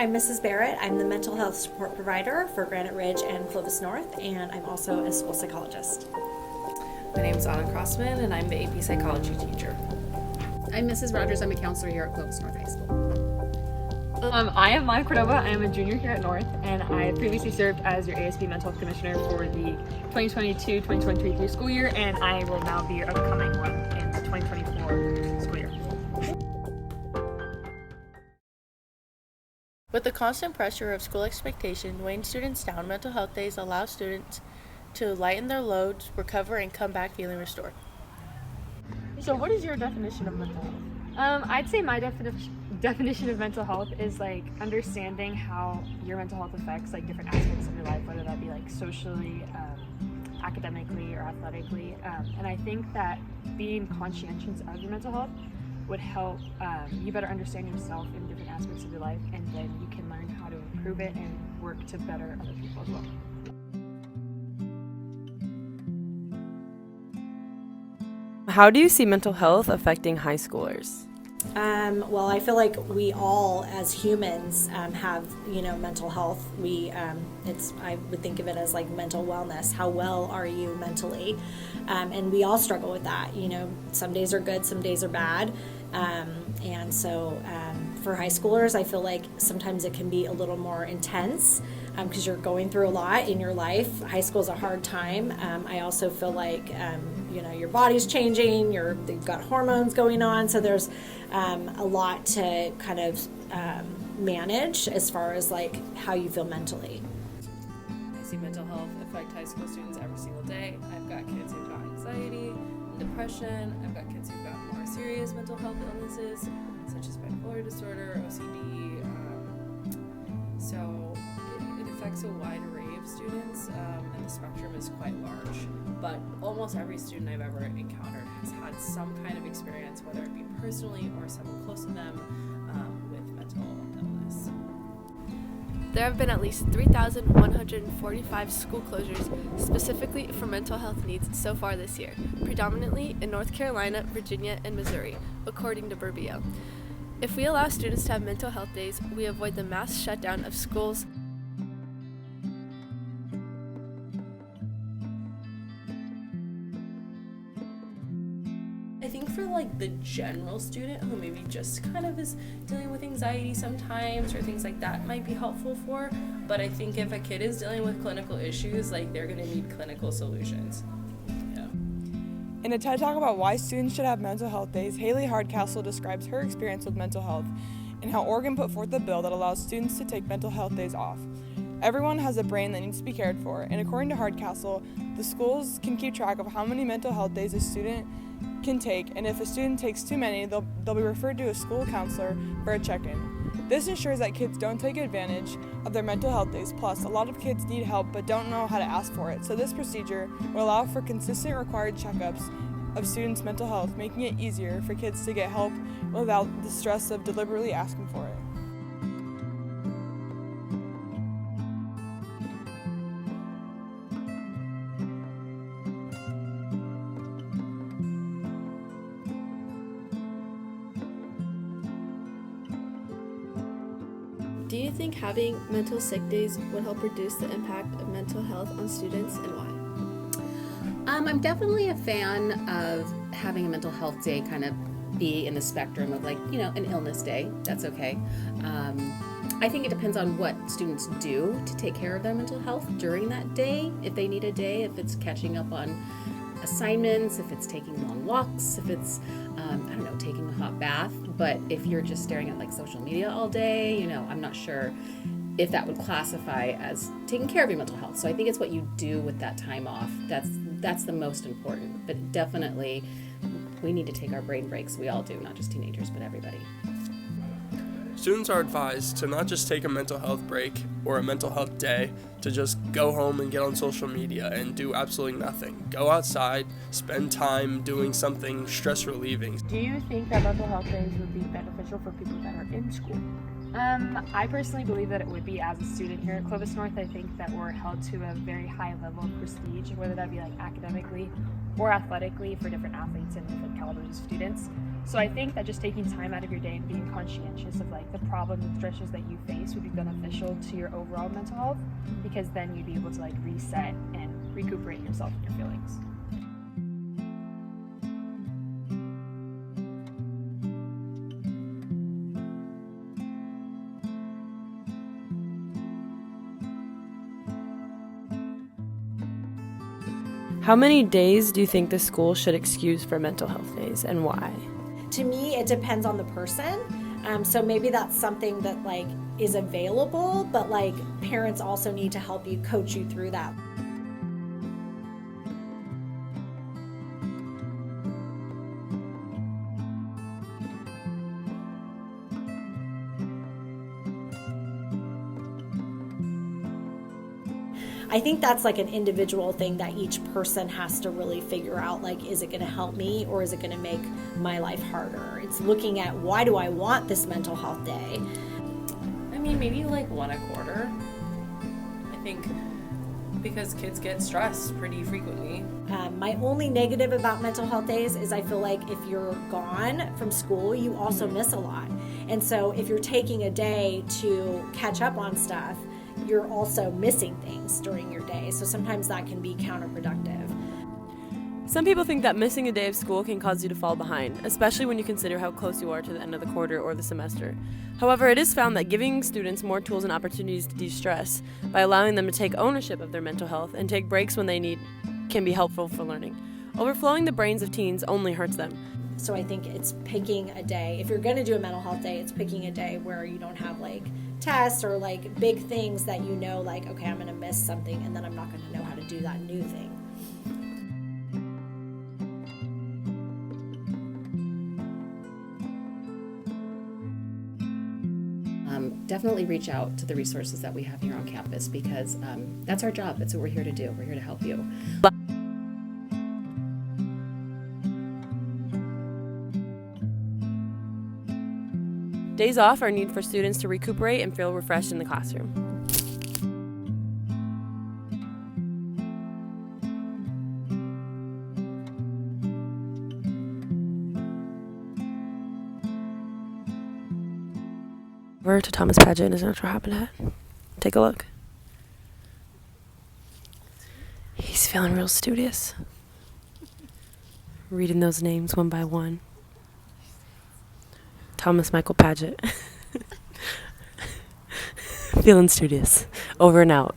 I'm Mrs. Barrett. I'm the mental health support provider for Granite Ridge and Clovis North, and I'm also a school psychologist. My name is Anna Crossman, and I'm the AP Psychology teacher. I'm Mrs. Rogers. I'm a counselor here at Clovis North High School. I am Maya Cordova. I am a junior here at North, and I previously served as your ASB Mental Health Commissioner for the 2022-2023 school year, and I will now be your upcoming one in the 2024 school year. With the constant pressure of school expectation weighing students down, mental health days allow students to lighten their loads, recover, and come back feeling restored. So what is your definition of mental health? I'd say my definition of mental health is like understanding how your mental health affects like different aspects of your life, whether that be like socially, academically, or athletically. And I think that being conscientious of your mental health would help you better understand yourself in different aspects of your life, and then you can learn how to improve it and work to better other people as well. How do you see mental health affecting high schoolers? Well, I feel like we all, as humans, have mental health. I would think of it as like mental wellness. How well are you mentally? And we all struggle with that. Some days are good, some days are bad. And so for high schoolers, I feel like sometimes it can be a little more intense because you're going through a lot in your life. High school is a hard time. I also feel like your body's changing. You've got hormones going on, so there's a lot to kind of manage as far as like how you feel mentally. I see mental health affect high school students every single day. I've got kids who've got anxiety and depression. I've got kids who've got more serious mental health illnesses, such as bipolar disorder, OCD. So it affects a wide array of students, and the spectrum is quite large. But almost every student I've ever encountered has had some kind of experience, whether it be personally or someone close to them, with mental illness. There have been at least 3,145 school closures specifically for mental health needs so far this year, predominantly in North Carolina, Virginia, and Missouri, according to Burbio. If we allow students to have mental health days, we avoid the mass shutdown of schools. I think for like the general student who maybe just kind of is dealing with anxiety sometimes or things like that might be helpful for, but I think if a kid is dealing with clinical issues, like they're going to need clinical solutions. Yeah. In a TED Talk about why students should have mental health days, Haley Hardcastle describes her experience with mental health and how Oregon put forth a bill that allows students to take mental health days off. Everyone has a brain that needs to be cared for, and according to Hardcastle, the schools can keep track of how many mental health days a student can take, and if a student takes too many, they'll be referred to a school counselor for a check-in. This ensures that kids don't take advantage of their mental health days. Plus, a lot of kids need help but don't know how to ask for it, so this procedure will allow for consistent required checkups of students' mental health, making it easier for kids to get help without the stress of deliberately asking for it. Do you think having mental sick days would help reduce the impact of mental health on students, and why? I'm definitely a fan of having a mental health day kind of be in the spectrum of an illness day. That's okay. I think it depends on what students do to take care of their mental health during that day. If they need a day, if it's catching up on assignments, if it's taking long walks, if it's, taking a hot bath. But if you're just staring at social media all day, I'm not sure if that would classify as taking care of your mental health. So I think it's what you do with that time off. That's the most important. But definitely, we need to take our brain breaks. We all do, not just teenagers, but everybody. Students are advised to not just take a mental health break or a mental health day to just go home and get on social media and do absolutely nothing. Go outside, spend time doing something stress relieving. Do you think that mental health days would be beneficial for people that are in school? I personally believe that it would be. As a student here at Clovis North, I think that we're held to a very high level of prestige, whether that be like academically or athletically for different athletes and different calibers of students. So I think that just taking time out of your day and being conscientious of like the problems and stresses that you face would be beneficial to your overall mental health, because then you'd be able to like reset and recuperate yourself and your feelings. How many days do you think the school should excuse for mental health days, and why? To me, it depends on the person. So maybe that's something that like is available, but like parents also need to help you, coach you through that. I think that's like an individual thing that each person has to really figure out, like, is it going to help me or is it going to make my life harder? It's looking at, why do I want this mental health day? I mean, maybe like one a quarter. I think because kids get stressed pretty frequently. My only negative about mental health days is I feel like if you're gone from school, you also miss a lot. And so if you're taking a day to catch up on stuff, you're also missing things during your day. So sometimes that can be counterproductive. Some people think that missing a day of school can cause you to fall behind, especially when you consider how close you are to the end of the quarter or the semester. However, it is found that giving students more tools and opportunities to de-stress by allowing them to take ownership of their mental health and take breaks when they need can be helpful for learning. Overflowing the brains of teens only hurts them. So I think it's picking a day. If you're going to do a mental health day, it's picking a day where you don't have like tests or like big things that you know, like, okay, I'm going to miss something and then I'm not going to know how to do that new thing. Definitely reach out to the resources that we have here on campus, because that's our job. That's what we're here to do. We're here to help you. Days off are needed for students to recuperate and feel refreshed in the classroom. Over to Thomas Paget in his natural habitat. Take a look. He's feeling real studious. Reading those names one by one. Thomas Michael Paget. Feeling studious. Over and out.